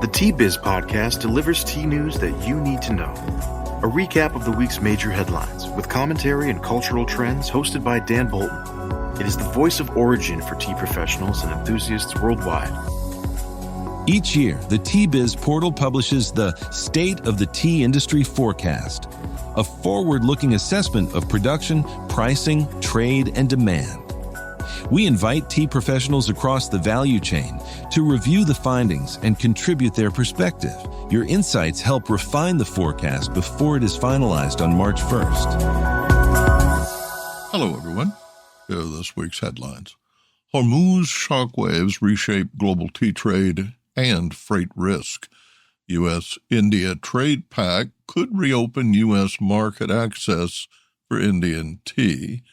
The Tea-Biz podcast delivers tea news that you need to know. A recap of the week's major headlines with commentary and cultural trends hosted by Dan Bolton. It is the voice of origin for tea professionals and enthusiasts worldwide. Each year, the Tea-Biz portal publishes the State of the Tea Industry Forecast, a forward-looking assessment of production, pricing, trade, and demand. We invite tea professionals across the value chain to review the findings and contribute their perspective. Your insights help refine the forecast before it is finalized on March 1st. Hello, everyone. Here are this week's headlines. Hormuz shockwaves reshape global tea trade and freight risk. U.S.-India trade pact could reopen U.S. market access for Indian tea.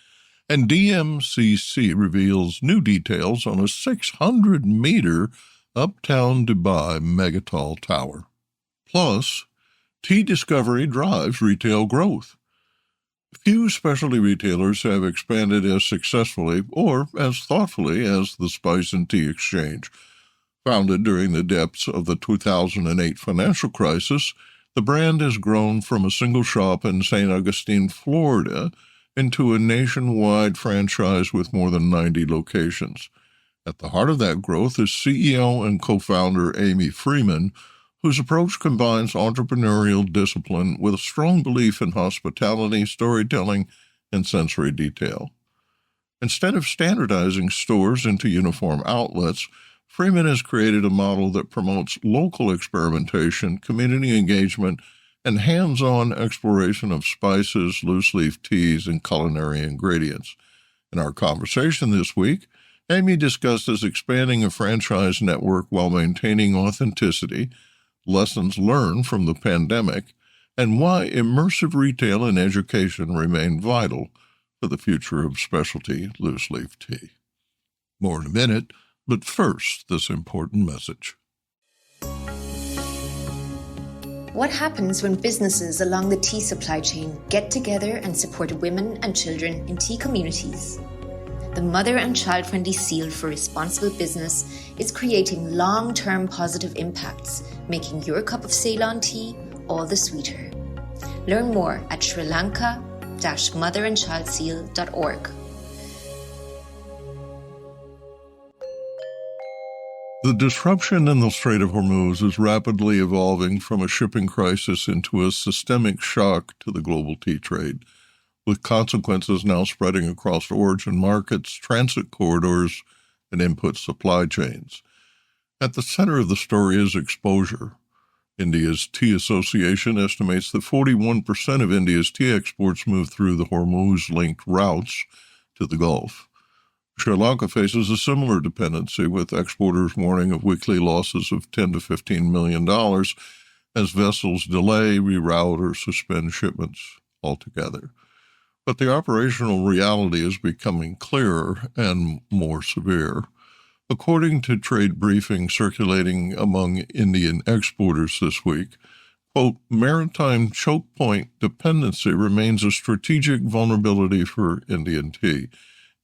And DMCC reveals new details on a 600-meter Uptown Dubai Megatall tower. Plus, tea discovery drives retail growth. Few specialty retailers have expanded as successfully or as thoughtfully as the Spice and Tea Exchange. Founded during the depths of the 2008 financial crisis, the brand has grown from a single shop in St. Augustine, Florida, into a nationwide franchise with more than 90 locations. At the heart of that growth is CEO and co-founder Amy Freeman, whose approach combines entrepreneurial discipline with a strong belief in hospitality, storytelling, and sensory detail. Instead of standardizing stores into uniform outlets, Freeman has created a model that promotes local experimentation, community engagement, and hands-on exploration of spices, loose-leaf teas, and culinary ingredients. In our conversation this week, Amy discusses expanding a franchise network while maintaining authenticity, lessons learned from the pandemic, and why immersive retail and education remain vital for the future of specialty loose-leaf tea. More in a minute, but first, this important message. What happens when businesses along the tea supply chain get together and support women and children in tea communities? The Mother and Child-Friendly Seal for Responsible Business is creating long-term positive impacts, making your cup of Ceylon tea all the sweeter. Learn more at srilanka-motherandchildseal.org. The disruption in the Strait of Hormuz is rapidly evolving from a shipping crisis into a systemic shock to the global tea trade, with consequences now spreading across origin markets, transit corridors, and input supply chains. At the center of the story is exposure. India's Tea Association estimates that 41% of India's tea exports move through the Hormuz-linked routes to the Gulf. Sri Lanka faces a similar dependency, with exporters warning of weekly losses of $10 to $15 million as vessels delay, reroute, or suspend shipments altogether. But the operational reality is becoming clearer and more severe. According to trade briefings circulating among Indian exporters this week, quote, maritime choke point dependency remains a strategic vulnerability for Indian tea.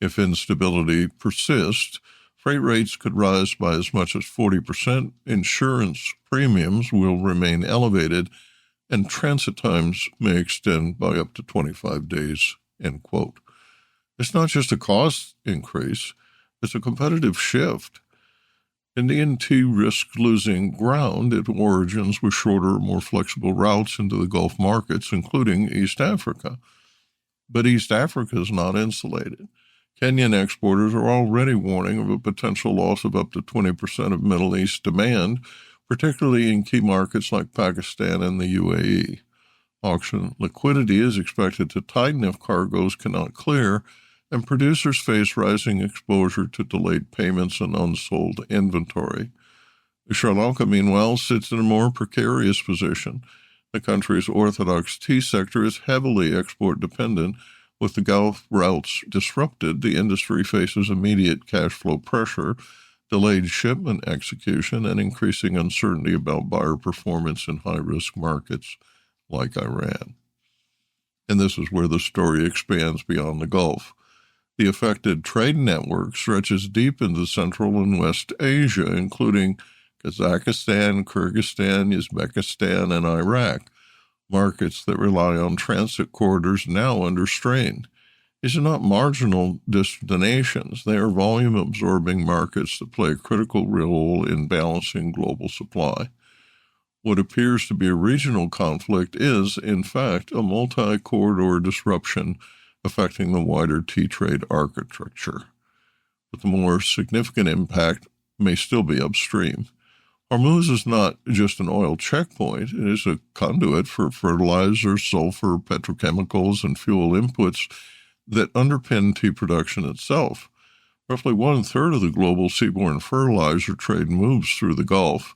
If instability persists, freight rates could rise by as much as 40%, insurance premiums will remain elevated, and transit times may extend by up to 25 days, end quote. It's not just a cost increase, it's a competitive shift. Indian tea risks losing ground at origins with shorter, more flexible routes into the Gulf markets, including East Africa. But East Africa is not insulated. Kenyan exporters are already warning of a potential loss of up to 20% of Middle East demand, particularly in key markets like Pakistan and the UAE. Auction liquidity is expected to tighten if cargoes cannot clear, and producers face rising exposure to delayed payments and unsold inventory. Sri Lanka, meanwhile, sits in a more precarious position. The country's orthodox tea sector is heavily export-dependent. With the Gulf routes disrupted, the industry faces immediate cash flow pressure, delayed shipment execution, and increasing uncertainty about buyer performance in high-risk markets like Iran. And this is where the story expands beyond the Gulf. The affected trade network stretches deep into Central and West Asia, including Kazakhstan, Kyrgyzstan, Uzbekistan, and Iraq, markets that rely on transit corridors now under strain. These are not marginal destinations. They are volume-absorbing markets that play a critical role in balancing global supply. What appears to be a regional conflict is, in fact, a multi-corridor disruption affecting the wider tea trade architecture. But the more significant impact may still be upstream. Hormuz is not just an oil checkpoint. It is a conduit for fertilizer, sulfur, petrochemicals, and fuel inputs that underpin tea production itself. Roughly 1/3 of the global seaborne fertilizer trade moves through the Gulf.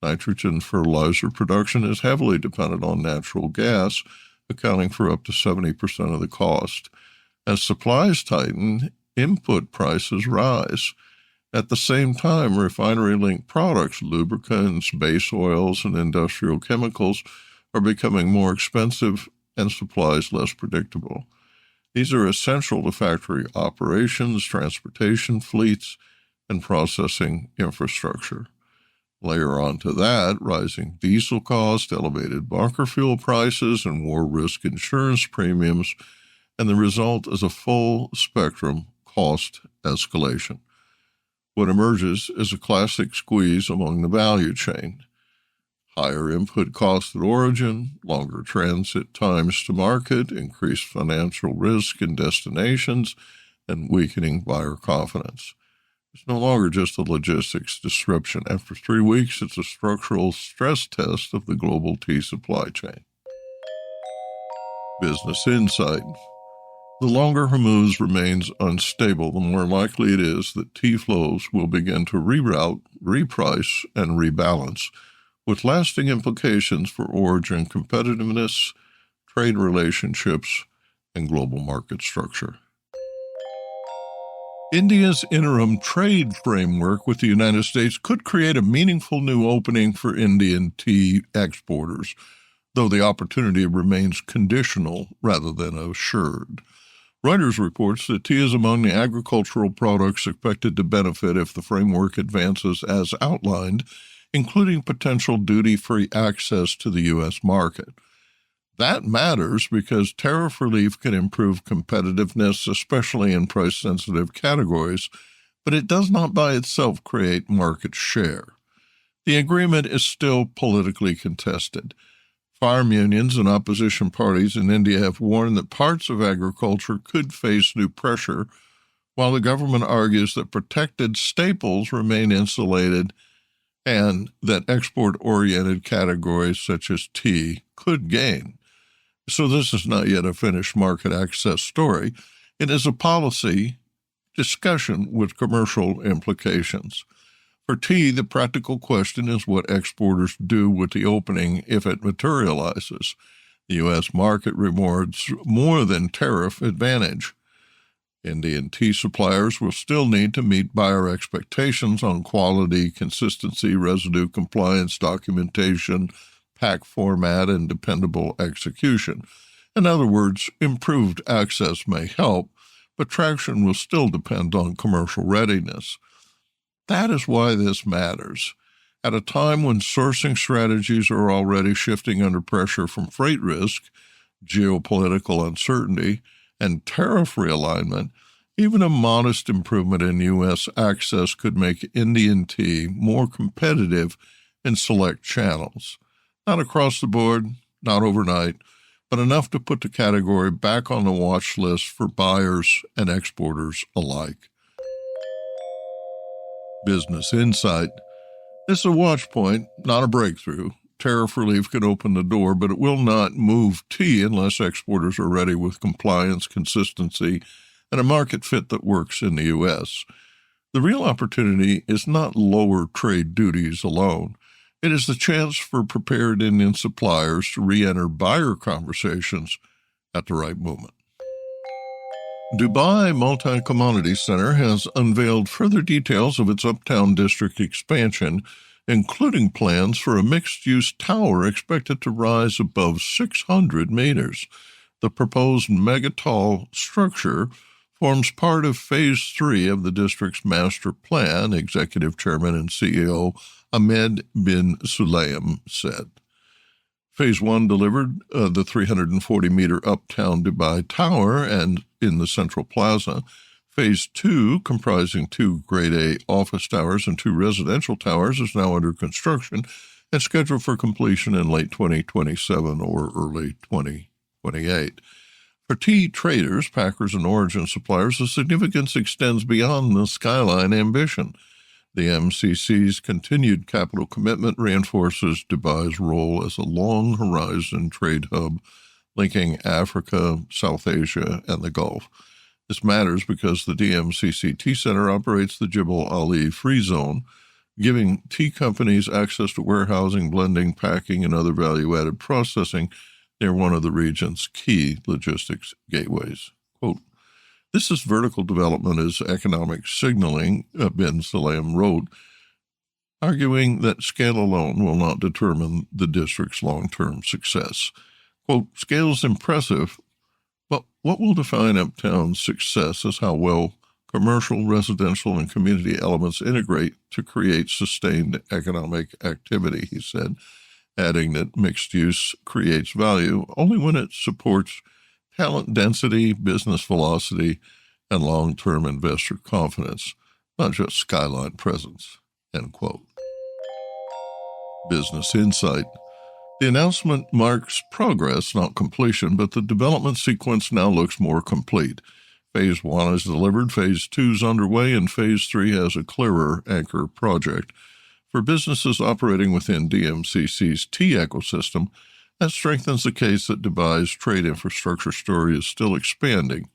Nitrogen fertilizer production is heavily dependent on natural gas, accounting for up to 70% of the cost. As supplies tighten, input prices rise. At the same time, refinery-linked products, lubricants, base oils, and industrial chemicals are becoming more expensive and supplies less predictable. These are essential to factory operations, transportation fleets, and processing infrastructure. Layer onto that rising diesel costs, elevated bunker fuel prices, and war risk insurance premiums, and the result is a full spectrum cost escalation. What emerges is a classic squeeze along the value chain. Higher input costs at origin, longer transit times to market, increased financial risk in destinations, and weakening buyer confidence. It's no longer just a logistics disruption. After 3 weeks, it's a structural stress test of the global tea supply chain. Business insight. The longer Hormuz remains unstable, the more likely it is that tea flows will begin to reroute, reprice, and rebalance, with lasting implications for origin competitiveness, trade relationships, and global market structure. India's interim trade framework with the United States could create a meaningful new opening for Indian tea exporters, though the opportunity remains conditional rather than assured. Reuters reports that tea is among the agricultural products expected to benefit if the framework advances as outlined, including potential duty-free access to the U.S. market. That matters because tariff relief can improve competitiveness, especially in price-sensitive categories, but it does not by itself create market share. The agreement is still politically contested. Farm unions and opposition parties in India have warned that parts of agriculture could face new pressure, while the government argues that protected staples remain insulated and that export-oriented categories such as tea could gain. So this is not yet a finished market access story. It is a policy discussion with commercial implications. For tea, the practical question is what exporters do with the opening if it materializes. The U.S. market rewards more than tariff advantage. Indian tea suppliers will still need to meet buyer expectations on quality, consistency, residue compliance, documentation, pack format, and dependable execution. In other words, improved access may help, but traction will still depend on commercial readiness. That is why this matters. At a time when sourcing strategies are already shifting under pressure from freight risk, geopolitical uncertainty, and tariff realignment, even a modest improvement in U.S. access could make Indian tea more competitive in select channels. Not across the board, not overnight, but enough to put the category back on the watch list for buyers and exporters alike. Business insight. This is a watch point, not a breakthrough. Tariff relief could open the door, but it will not move tea unless exporters are ready with compliance, consistency, and a market fit that works in the U.S. The real opportunity is not lower trade duties alone. It is the chance for prepared Indian suppliers to re-enter buyer conversations at the right moment. Dubai Multi-Commodity Center has unveiled further details of its Uptown district expansion, including plans for a mixed-use tower expected to rise above 600 meters. The proposed Megatall structure, forms part of Phase 3 of the district's master plan, Executive Chairman and CEO Ahmed bin Sulayem said. Phase 1 delivered the 340-meter Uptown Dubai Tower and in the Central Plaza. Phase 2, comprising 2 Grade A office towers and 2 residential towers, is now under construction and scheduled for completion in late 2027 or early 2028. For tea traders, packers, and origin suppliers, the significance extends beyond the skyline ambition. The DMCC's continued capital commitment reinforces Dubai's role as a long-horizon trade hub linking Africa, South Asia, and the Gulf. This matters because the DMCC Tea Center operates the Jebel Ali Free Zone, giving tea companies access to warehousing, blending, packing, and other value-added processing near one of the region's key logistics gateways. Quote, "This is vertical development as economic signaling," bin Sulayem wrote, arguing that scale alone will not determine the district's long-term success. Quote, "Scale is impressive, but what will define Uptown's success is how well commercial, residential, and community elements integrate to create sustained economic activity," he said, adding that mixed use creates value only when it supports talent density, business velocity, and long-term investor confidence, not just skyline presence, end quote. Business Insight. The announcement marks progress, not completion, but the development sequence now looks more complete. Phase 1 is delivered, Phase 2 is underway, and Phase 3 has a clearer anchor project. For businesses operating within DMCC's tea ecosystem, that strengthens the case that Dubai's trade infrastructure story is still expanding.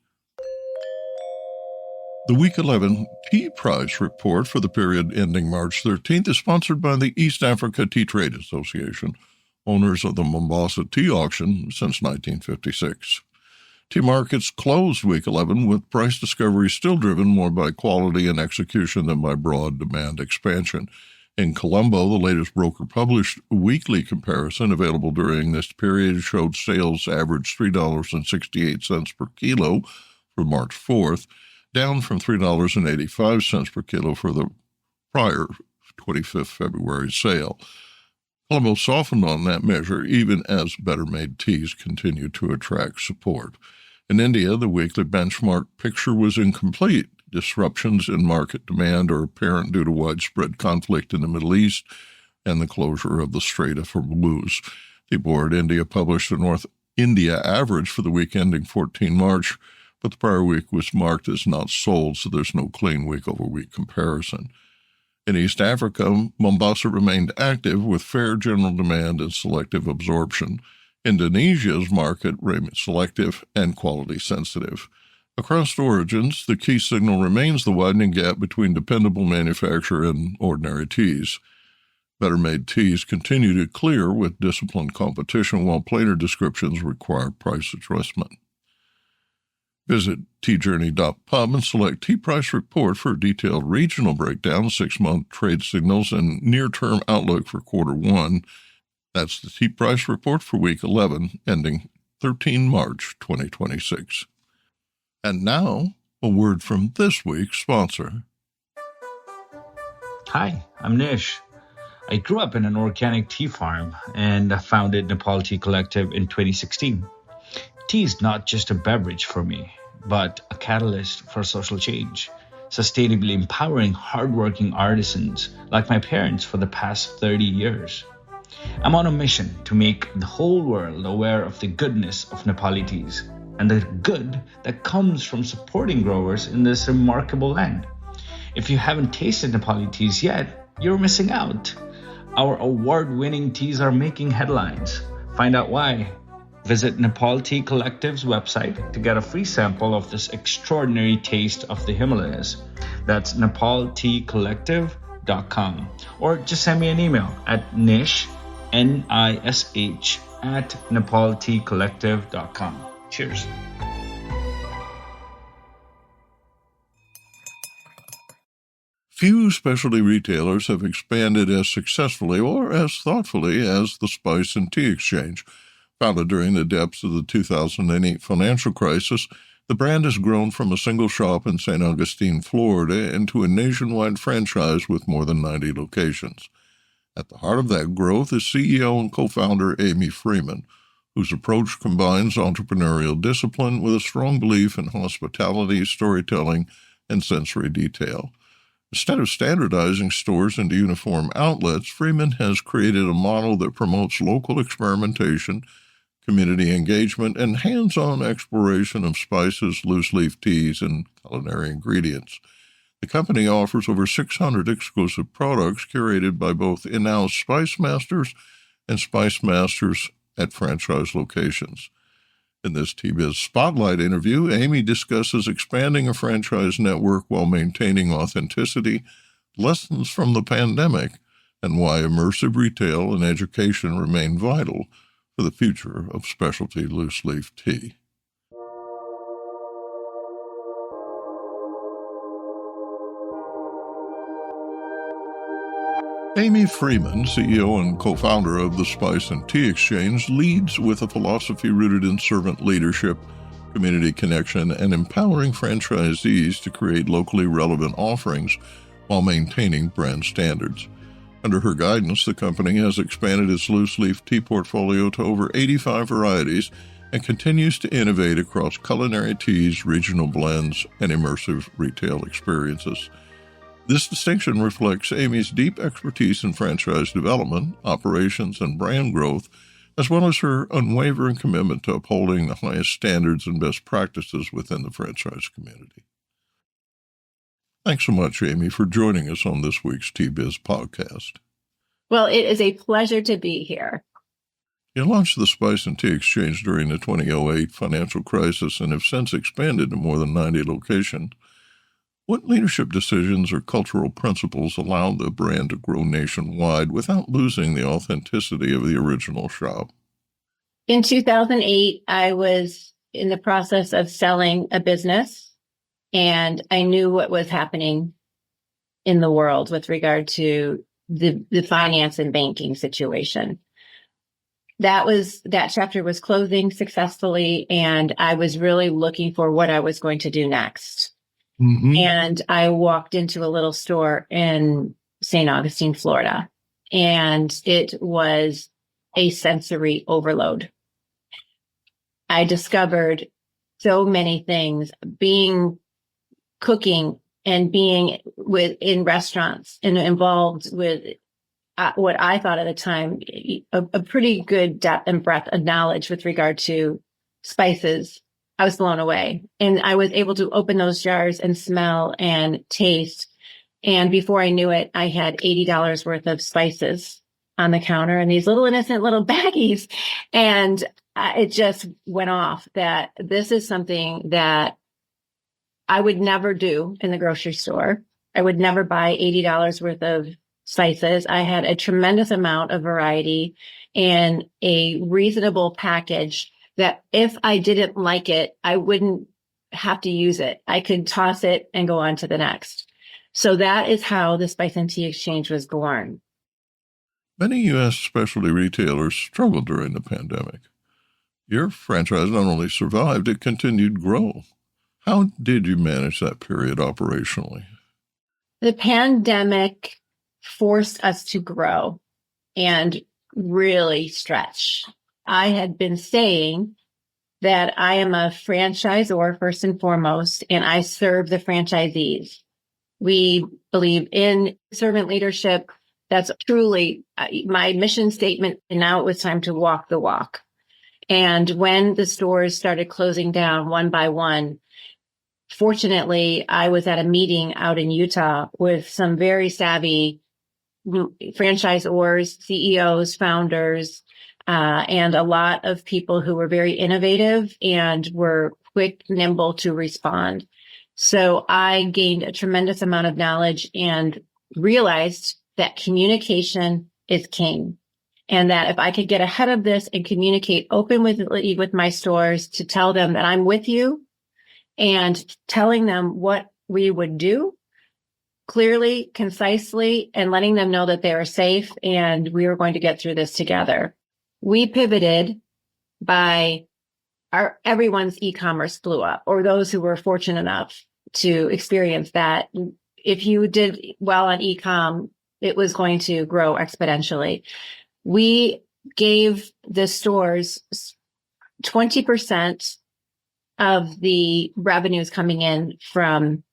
The Week 11 Tea Price Report for the period ending March 13th is sponsored by the East Africa Tea Trade Association, owners of the Mombasa Tea Auction since 1956. Tea markets closed Week 11 with price discovery still driven more by quality and execution than by broad demand expansion. In Colombo, the latest broker-published weekly comparison available during this period showed sales averaged $3.68 per kilo for March 4th, down from $3.85 per kilo for the prior 25th February sale. Colombo softened on that measure even as better-made teas continued to attract support. In India, the weekly benchmark picture was incomplete. Disruptions in market demand are apparent due to widespread conflict in the Middle East and the closure of the Strait of Hormuz. The Board India published a North India average for the week ending 14 March, but the prior week was marked as not sold, so there's no clean week-over-week comparison. In East Africa, Mombasa remained active with fair general demand and selective absorption. Indonesia's market remained selective and quality-sensitive. Across origins, the key signal remains the widening gap between dependable manufacture and ordinary teas. Better-made teas continue to clear with disciplined competition, while plainer descriptions require price adjustment. Visit teajourney.pub and select Tea Price Report for a detailed regional breakdown, 6-month trade signals, and near-term outlook for Quarter 1. That's the Tea Price Report for Week 11, ending 13 March 2026. And now, a word from this week's sponsor. Hi, I'm Nish. I grew up in an organic tea farm and founded Nepal Tea Collective in 2016. Tea is not just a beverage for me, but a catalyst for social change, sustainably empowering hardworking artisans like my parents for the past 30 years. I'm on a mission to make the whole world aware of the goodness of Nepali teas and the good that comes from supporting growers in this remarkable land. If you haven't tasted Nepali teas yet, you're missing out. Our award-winning teas are making headlines. Find out why. Visit Nepal Tea Collective's website to get a free sample of this extraordinary taste of the Himalayas. That's nepalteacollective.com. Or just send me an email at nish, N-I-S-H, at nepalteacollective.com. Cheers. Few specialty retailers have expanded as successfully or as thoughtfully as the Spice and Tea Exchange. Founded during the depths of the 2008 financial crisis, The brand has grown from a single shop in St. Augustine, Florida, into a nationwide franchise with more than 90 locations. At the heart of that growth is CEO and co-founder Amy Freeman, whose approach combines entrepreneurial discipline with a strong belief in hospitality, storytelling, and sensory detail. Instead of standardizing stores into uniform outlets, Freeman has created a model that promotes local experimentation, community engagement, and hands-on exploration of spices, loose-leaf teas, and culinary ingredients. The company offers over 600 exclusive products curated by both in-house spice masters and spice masters at franchise locations. In this T-Biz Spotlight interview, Amy discusses expanding a franchise network while maintaining authenticity, lessons from the pandemic, and why immersive retail and education remain vital for the future of specialty loose-leaf tea. Amy Freeman, CEO and co-founder of the Spice and Tea Exchange, leads with a philosophy rooted in servant leadership, community connection, and empowering franchisees to create locally relevant offerings while maintaining brand standards. Under her guidance, the company has expanded its loose-leaf tea portfolio to over 85 varieties and continues to innovate across culinary teas, regional blends, and immersive retail experiences. This distinction reflects Amy's deep expertise in franchise development, operations, and brand growth, as well as her unwavering commitment to upholding the highest standards and best practices within the franchise community. Thanks so much, Amy, for joining us on this week's T-Biz podcast. Well, it is a pleasure to be here. You launched the Spice and Tea Exchange during the 2008 financial crisis and have since expanded to more than 90 locations. What leadership decisions or cultural principles allowed the brand to grow nationwide without losing the authenticity of the original shop? In 2008, I was in the process of selling a business, and I knew what was happening in the world with regard to the finance and banking situation. That chapter was closing successfully, and I was really looking for what I was going to do next. Mm-hmm. And I walked into a little store in St. Augustine, Florida, and it was a sensory overload. I discovered so many things cooking and being in restaurants and involved with what I thought at the time, a pretty good depth and breadth of knowledge with regard to spices. I was blown away, and I was able to open those jars and smell and taste. And before I knew it, I had $80 worth of spices on the counter and these little innocent little baggies. And it just went off that this is something that I would never do in the grocery store. I would never buy $80 worth of spices. I had a tremendous amount of variety and a reasonable package that if I didn't like it, I wouldn't have to use it. I could toss it and go on to the next. So that is how the Spice and Tea Exchange was born. Many U.S. specialty retailers struggled during the pandemic. Your franchise not only survived, it continued to grow. How did you manage that period operationally? The pandemic forced us to grow and really stretch. I had been saying that I am a franchisor first and foremost, and I serve the franchisees. We believe in servant leadership. That's truly my mission statement. And now it was time to walk the walk. And when the stores started closing down one by one, fortunately, I was at a meeting out in Utah with some very savvy franchisors, CEOs, founders, and a lot of people who were very innovative and were quick, nimble to respond. So I gained a tremendous amount of knowledge and realized that communication is king. And that if I could get ahead of this and communicate openly with my stores to tell them that I'm with you and telling them what we would do clearly, concisely, and letting them know that they are safe and we were going to get through this together. We pivoted by everyone's e-commerce blew up, or those who were fortunate enough to experience that. If you did well on e-com, it was going to grow exponentially. We gave the stores 20% of the revenues coming in from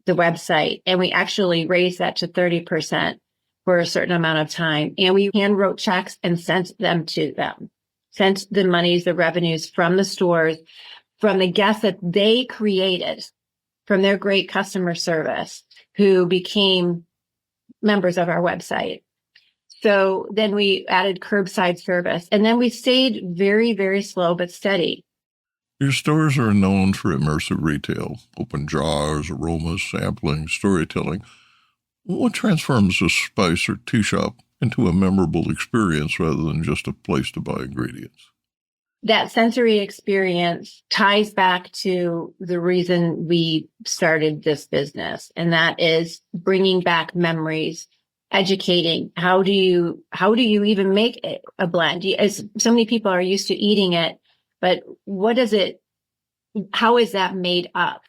the website, and we actually raised that to 30% for a certain amount of time. And we hand wrote checks and sent them to them, sent the monies, the revenues from the stores, from the guests that they created, from their great customer service, who became members of our website. So then we added curbside service, and then we stayed very, very slow but steady. Your stores are known for immersive retail, open jars, aromas, sampling, storytelling. What transforms a spice or tea shop into a memorable experience rather than just a place to buy ingredients? That sensory experience ties back to the reason we started this business, and that is bringing back memories, educating. How do you even make a blend? As so many people are used to eating it, but how is that made up?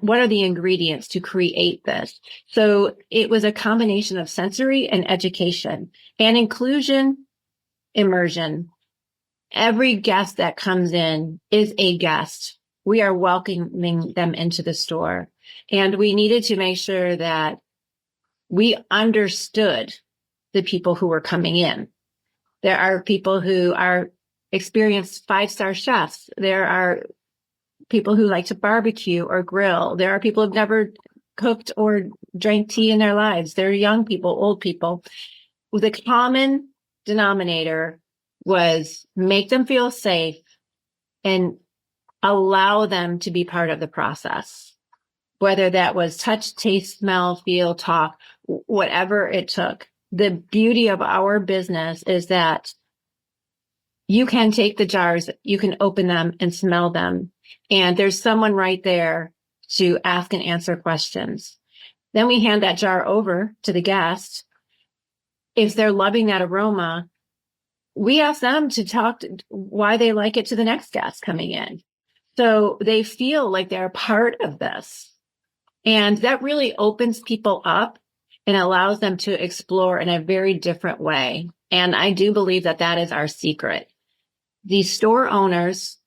What are the ingredients to create this? So it was a combination of sensory and education and inclusion, immersion. Every guest that comes in is a guest. We are welcoming them into the store. And we needed to make sure that we understood the people who were coming in. There are people who are experienced 5-star chefs. There are people who like to barbecue or grill. There are people who've never cooked or drank tea in their lives. There are young people, old people. The common denominator was make them feel safe and allow them to be part of the process, whether that was touch, taste, smell, feel, talk, whatever it took. The beauty of our business is that you can take the jars, you can open them and smell them, and there's someone right there to ask and answer questions. Then we hand that jar over to the guest. If they're loving that aroma, we ask them to talk why they like it to the next guest coming in. So they feel like they're part of this. And that really opens people up and allows them to explore in a very different way. And I do believe that that is our secret. The store owners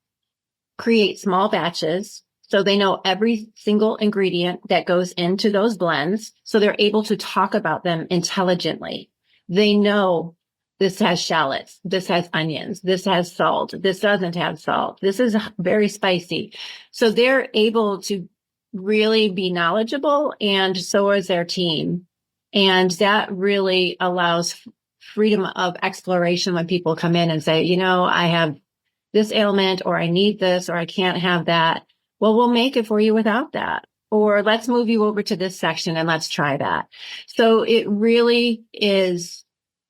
create small batches, so they know every single ingredient that goes into those blends, so they're able to talk about them intelligently. They know this has shallots, this has onions, this has salt, this doesn't have salt, this is very spicy. So they're able to really be knowledgeable, and so is their team. And that really allows freedom of exploration when people come in and say, you know, I have this ailment, or I need this, or I can't have that. Well, we'll make it for you without that. Or let's move you over to this section and let's try that. So it really is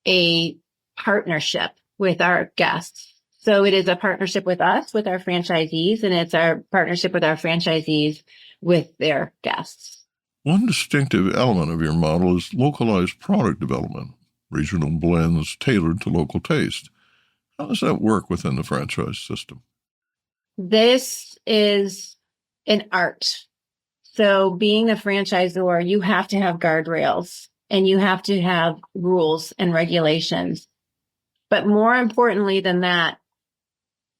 a partnership with our guests. So it is a partnership with us, with our franchisees, and it's our partnership with our franchisees with their guests. One distinctive element of your model is localized product development, regional blends tailored to local taste. How does that work within the franchise system? This is an art. So being a franchisor, you have to have guardrails and you have to have rules and regulations. But more importantly than that,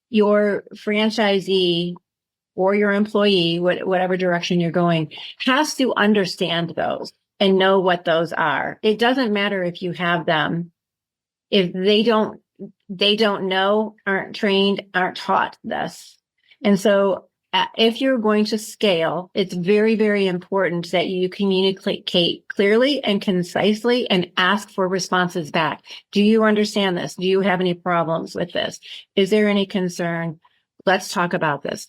your franchisee or your employee, whatever direction you're going, has to understand those and know what those are. It doesn't matter if you have them. If they don't know, aren't trained, aren't taught this. And so if you're going to scale, it's very, very important that you communicate clearly and concisely and ask for responses back. Do you understand this? Do you have any problems with this? Is there any concern? Let's talk about this.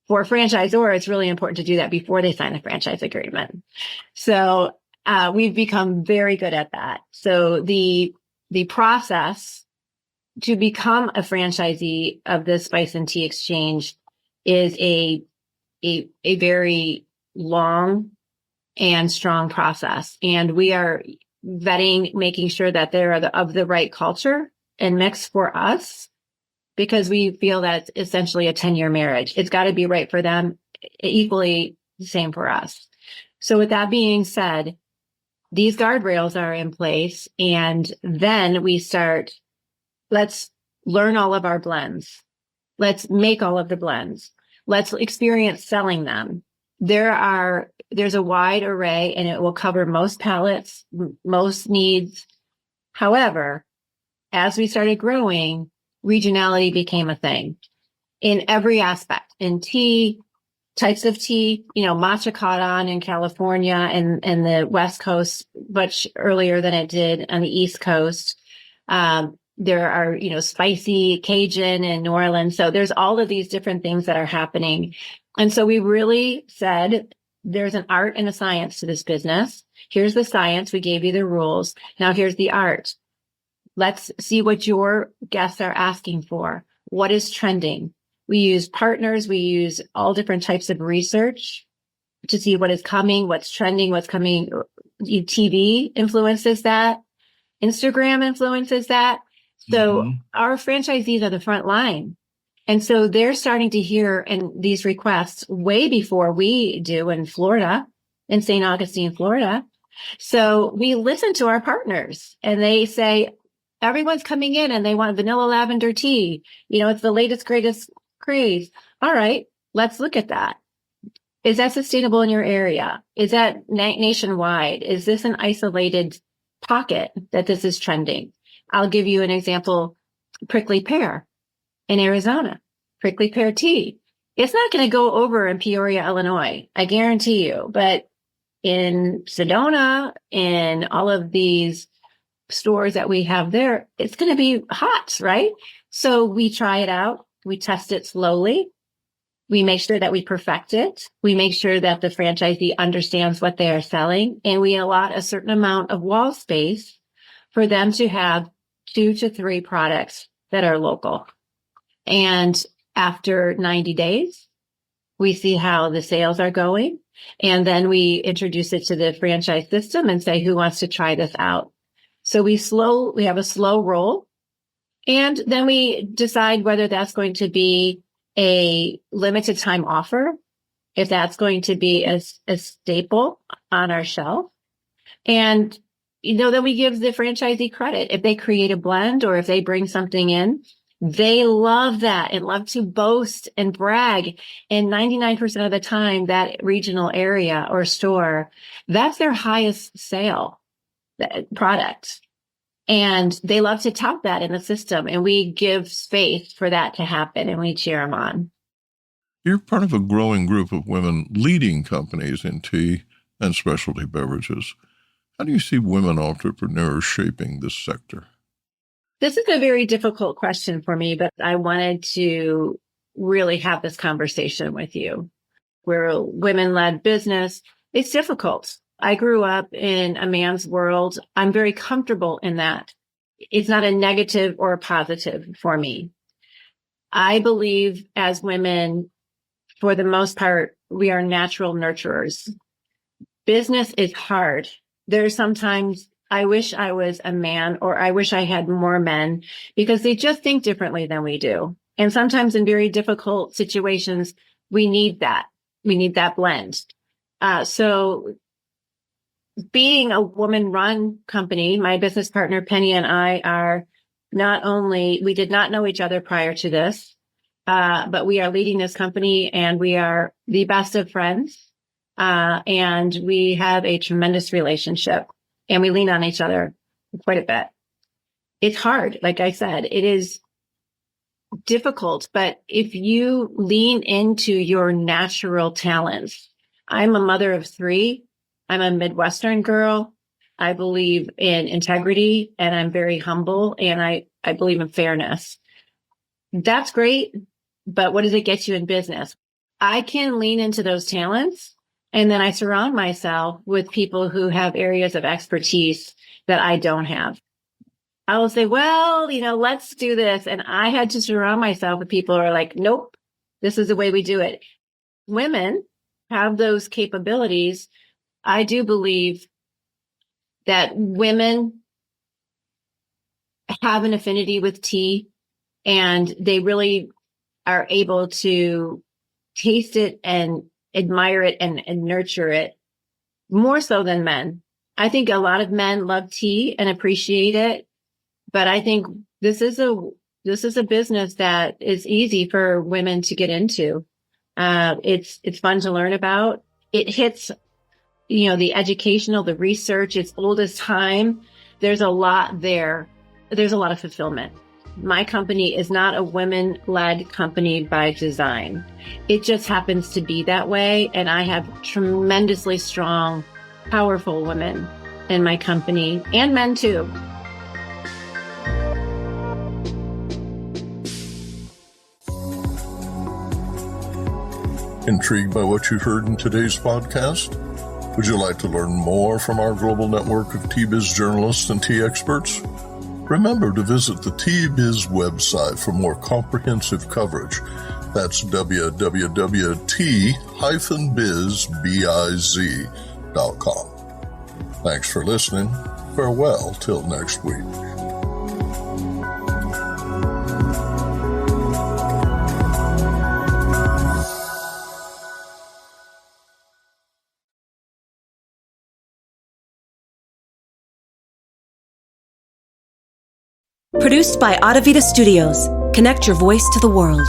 For a franchisor, it's really important to do that before they sign a franchise agreement. So we've become very good at that. So the process to become a franchisee of the Spice and Tea Exchange is a very long and strong process. And we are vetting, making sure that they're of the right culture and mix for us, because we feel that's essentially a 10-year marriage. It's got to be right for them, equally the same for us. So with that being said, these guardrails are in place, and then we start, let's learn all of our blends. Let's make all of the blends. Let's experience selling them. There's a wide array, and it will cover most palettes, most needs. However, as we started growing, regionality became a thing in every aspect. In tea, types of tea, matcha caught on in California and the West Coast much earlier than it did on the East Coast. There are, spicy Cajun in New Orleans. So there's all of these different things that are happening. And so we really said there's an art and a science to this business. Here's the science. We gave you the rules. Now here's the art. Let's see what your guests are asking for. What is trending? We use partners. We use all different types of research to see what is coming, what's trending, what's coming. TV influences that. Instagram influences that. So our franchisees are the front line. And so they're starting to hear these requests way before we do in Florida, in St. Augustine, Florida. So we listen to our partners, and they say, everyone's coming in and they want vanilla lavender tea. It's the latest, greatest craze. All right, let's look at that. Is that sustainable in your area? Is that nationwide? Is this an isolated pocket that this is trending? I'll give you an example. Prickly pear in Arizona, prickly pear tea. It's not going to go over in Peoria, Illinois. I guarantee you. But in Sedona, in all of these stores that we have there, it's going to be hot, right? So we try it out. We test it slowly. We make sure that we perfect it. We make sure that the franchisee understands what they are selling, and we allot a certain amount of wall space for them to have 2 to 3 products that are local. And after 90 days, we see how the sales are going. And then we introduce it to the franchise system and say, who wants to try this out? So we have a slow roll. And then we decide whether that's going to be a limited time offer, if that's going to be a staple on our shelf. And, then we give the franchisee credit. If they create a blend or if they bring something in, they love that and love to boast and brag. And 99% of the time, that regional area or store, that's their highest sale product. And they love to tout that in the system. And we give space for that to happen, and we cheer them on. You're part of a growing group of women leading companies in tea and specialty beverages. How do you see women entrepreneurs shaping this sector? This is a very difficult question for me, but I wanted to really have this conversation with you. We're a women-led business. It's difficult. I grew up in a man's world. I'm very comfortable in that. It's not a negative or a positive for me. I believe as women, for the most part, we are natural nurturers. Business is hard. There's sometimes I wish I was a man, or I wish I had more men, because they just think differently than we do. And sometimes in very difficult situations, we need that. We need that blend. So being a woman-run company, my business partner, Penny, and I are we did not know each other prior to this, but we are leading this company, and we are the best of friends. And we have a tremendous relationship, and we lean on each other quite a bit. It's hard. Like I said, it is difficult, but if you lean into your natural talents, I'm a mother of 3. I'm a Midwestern girl. I believe in integrity, and I'm very humble, and I believe in fairness. That's great, but what does it get you in business? I can lean into those talents, and then I surround myself with people who have areas of expertise that I don't have. I will say, well, let's do this. And I had to surround myself with people who are like, nope, this is the way we do it. Women have those capabilities. I do believe that women have an affinity with tea. And they really are able to taste it and admire it and nurture it more so than men. I think a lot of men love tea and appreciate it, but I think this is a business that is easy for women to get into. It's fun to learn about. It hits, the educational, the research, it's old as time. There's a lot there. There's a lot of fulfillment. My company is not a women-led company by design. It just happens to be that way. And I have tremendously strong, powerful women in my company, and men too. Intrigued by what you heard in today's podcast? Would you like to learn more from our global network of Tea-Biz journalists and tea experts? Remember to visit the Tea-Biz website for more comprehensive coverage. That's www.t-biz.com. Thanks for listening. Farewell till next week. Produced by Adavita Studios. Connect your voice to the world.